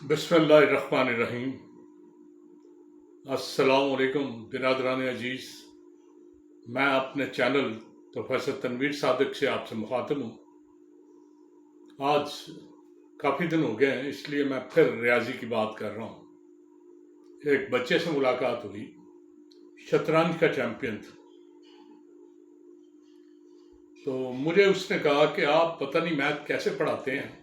बिस्मिल्लाहिर्रहमानिर्रहीम। अस्सलाम वालेकुम बिरादरान अजीज़। मैं अपने चैनल प्रोफेसर तनवीर सादिक से आपसे मुखातिब हूँ। आज काफ़ी दिन हो गए हैं, इसलिए मैं फिर रियाजी की बात कर रहा हूँ। एक बच्चे से मुलाकात हुई, शतरंज का चैम्पियन था। तो मुझे उसने कहा कि आप पता नहीं मैथ कैसे पढ़ाते हैं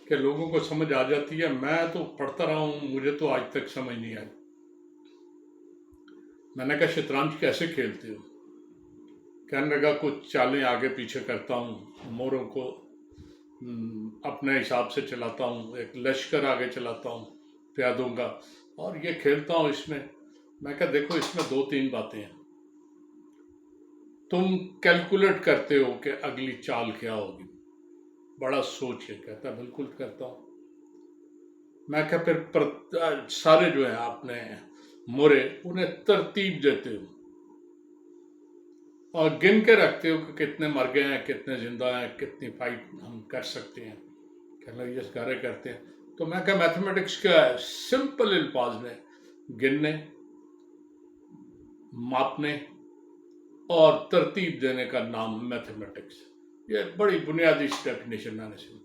कि लोगों को समझ आ जाती है। मैं तो पढ़ता रहा हूँ, मुझे तो आज तक समझ नहीं आई। मैंने कहा शतरंज कैसे खेलते हो? कहने लगा कुछ चालें आगे पीछे करता हूँ, मोरों को अपने हिसाब से चलाता हूँ, एक लश्कर आगे चलाता हूँ प्यादों का, और ये खेलता हूँ इसमें। मैं कहा देखो इसमें दो तीन बातें हैं। तुम कैलकुलेट करते हो कि अगली चाल क्या होगी, बड़ा सोच के। कहता बिल्कुल करता हूँ। मैं कहा फिर सारे जो है आपने मोरे उन्हें तरतीब देते हो और गिन के रखते हो कि कितने मर गए हैं, कितने जिंदा हैं, कितनी फाइट हम कर सकते हैं। कहना ये सारे करते हैं। तो मैं कहा मैथमेटिक्स क्या है? सिंपल अल्फाज में गिनने, मापने और तरतीब देने का नाम मैथमेटिक्स। ये बड़ी बुनियादी डेफिनेशन मैंने सुनी।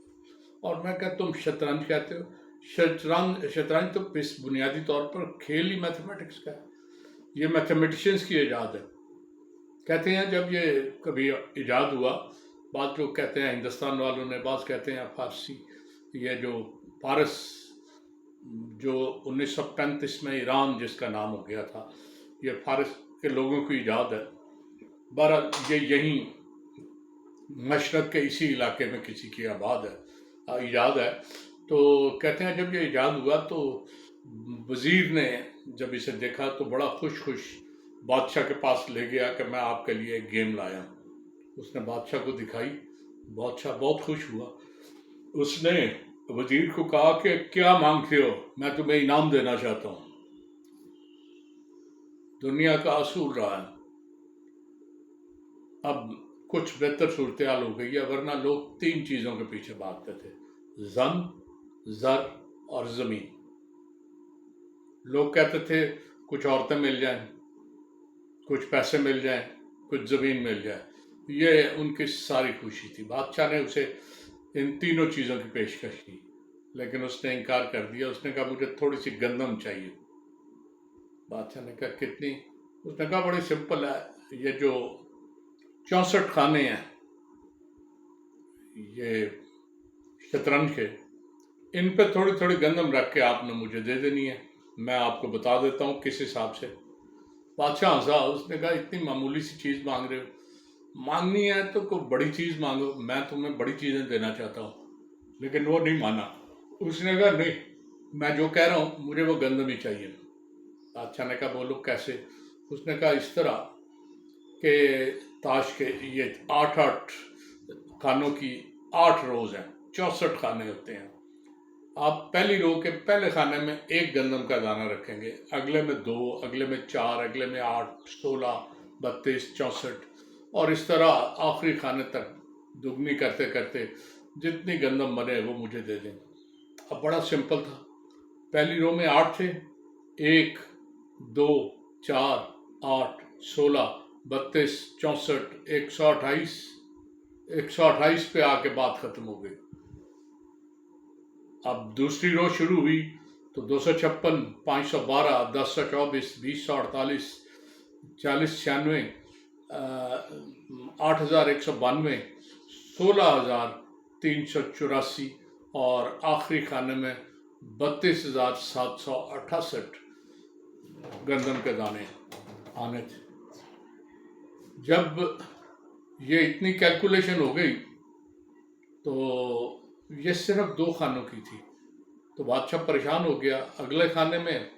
और मैं कहा तुम शतरंज कहते हो? शतरंज तो इस बुनियादी तौर पर खेल ही मैथमेटिक्स का है, ये मैथमेटिशियंस की इजाद है। कहते हैं जब ये कभी इजाद हुआ, बाद लोग कहते हैं हिंदुस्तान वालों ने, बाद कहते हैं फारसी, ये जो फारस जो 1935 में ईरान जिसका नाम हो गया था, ये फारस के लोगों की इजाद है। बहरहाल ये यहीं मशरक़ के इसी इलाके में किसी की इजाद है। तो कहते हैं जब ये इजाद हुआ तो वज़ीर ने जब इसे देखा तो बड़ा खुश बादशाह के पास ले गया कि मैं आपके लिए एक गेम लाया। उसने बादशाह को दिखाई, बादशाह बहुत खुश हुआ। उसने वज़ीर को कहा कि क्या मांगते हो, मैं तुम्हें इनाम देना चाहता हूँ। दुनिया का असूल रहा है, अब कुछ बेहतर सूरत हाल हो गई है, वरना लोग तीन चीज़ों के पीछे भागते थे, जन, ज़र और ज़मीन। लोग कहते थे कुछ औरतें मिल जाएं, कुछ पैसे मिल जाएं, कुछ ज़मीन मिल जाए, ये उनकी सारी खुशी थी। बादशाह ने उसे इन तीनों चीज़ों की पेशकश की, लेकिन उसने इनकार कर दिया। उसने कहा मुझे थोड़ी सी गंदम चाहिए। बादशाह ने कहा कितनी? उसने कहा बड़ी सिंपल है, ये जो 64 खाने हैं ये शतरंज के, इन पे थोड़ी थोड़ी गंदम रख के आपने मुझे दे देनी है, मैं आपको बता देता हूँ किस हिसाब से। बादशाह हंसा। उसने कहा इतनी मामूली सी चीज़ मांग रहे हो, मांगनी है तो कोई बड़ी चीज़ मांगो, मैं तुम्हें बड़ी चीज़ें देना चाहता हूँ। लेकिन वो नहीं माना। उसने कहा नहीं, मैं जो कह रहा हूँ मुझे वो गंदम ही चाहिए। बादशाह ने कहा बोलो कैसे? उसने कहा इस तरह कि ताश के ये 8 खानों की 8 रोज़ हैं, 64 खाने होते हैं। आप पहली रो के पहले खाने में एक गंदम का दाना रखेंगे, अगले में 2, अगले में 4, अगले में 8, 16, 32, 64, और इस तरह आखिरी खाने तक दुगनी करते करते जितनी गंदम बने वो मुझे दे दें। अब बड़ा सिंपल था। पहली रो में 8 थे, 1, 2, 4, 8, 16, 32, 64, 128। 128 पे आके बात खत्म हो गई। अब दूसरी रो शुरू हुई तो 256, 512, 1024, 2048, 4096, 8192, 16384 और आखिरी खाने में 32,768 गंदम के दाने आने थे। जब ये इतनी कैलकुलेशन हो गई तो ये सिर्फ 2 खानों की थी, तो बादशाह परेशान हो गया। अगले खाने में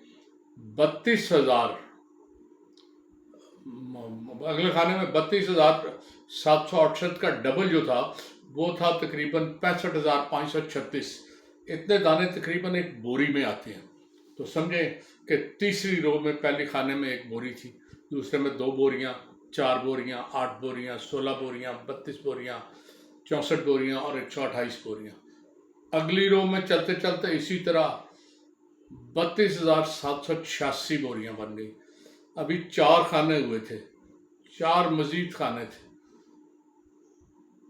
32,768 का डबल जो था वो था तकरीबन 65,536। इतने दाने तकरीबन एक बोरी में आते हैं। तो समझे कि तीसरी रो में पहले खाने में एक बोरी थी, दूसरे में 2 बोरियां, 4 बोरियां, 8 बोरियां, 16 बोरियां, 32 बोरियां, 64 बोरियां और 128 बोरियां। अगली रो में चलते चलते इसी तरह 32,786 बोरियां बन गई। अभी 4 खाने हुए थे, 4 मजीद खाने थे।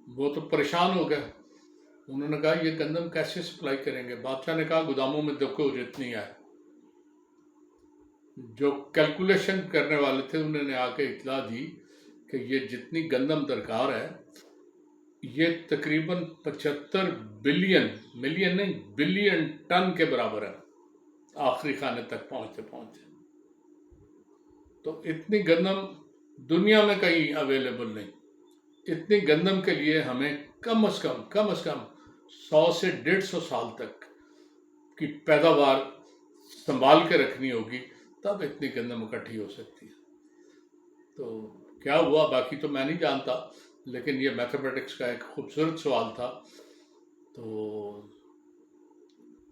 वो तो परेशान हो गए। उन्होंने कहा ये गंदम कैसे सप्लाई करेंगे। बादशाह ने कहा गोदामों में देखो जितनी है। जो कैलकुलेशन करने वाले थे उन्होंने आके इतला दी कि ये जितनी गंदम दरकार है ये तकरीबन 75 बिलियन, मिलियन नहीं बिलियन टन के बराबर है आखिरी खाने तक पहुंचते पहुंचते। तो इतनी गंदम दुनिया में कहीं अवेलेबल नहीं। इतनी गंदम के लिए हमें कम से कम 100 से 150 साल तक की पैदावार संभाल के रखनी होगी, तब इतनी गंदम इकट्ठी हो सकती है। तो क्या हुआ बाकी तो मैं नहीं जानता, लेकिन ये मैथमेटिक्स का एक खूबसूरत सवाल था। तो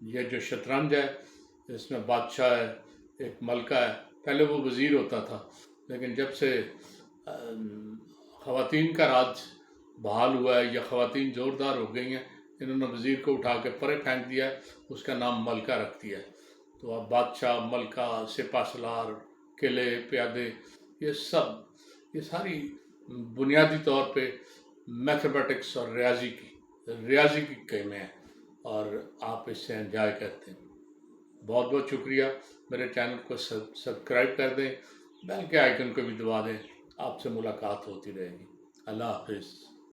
ये जो शतरंज है इसमें बादशाह है, एक मलका है। पहले वो वज़ीर होता था, लेकिन जब से ख़वातीन का राज बहाल हुआ है या ख़वातीन ज़ोरदार हो गई हैं, इन्होंने वज़ीर को उठा के परे फेंक दिया है, उसका नाम मलका रख दिया है। तो अब बादशाह, मलका, सिपा सलार, किले, प्यादे, ये सारी बुनियादी तौर पे मैथमेटिक्स और रियाजी की गेमें हैं और आप इससे एंजॉय करते हैं। बहुत बहुत शुक्रिया। मेरे चैनल को सब्सक्राइब कर दें, बेल के आइकन को भी दबा दें। आपसे मुलाकात होती रहेगी। अल्लाह हाफिज़।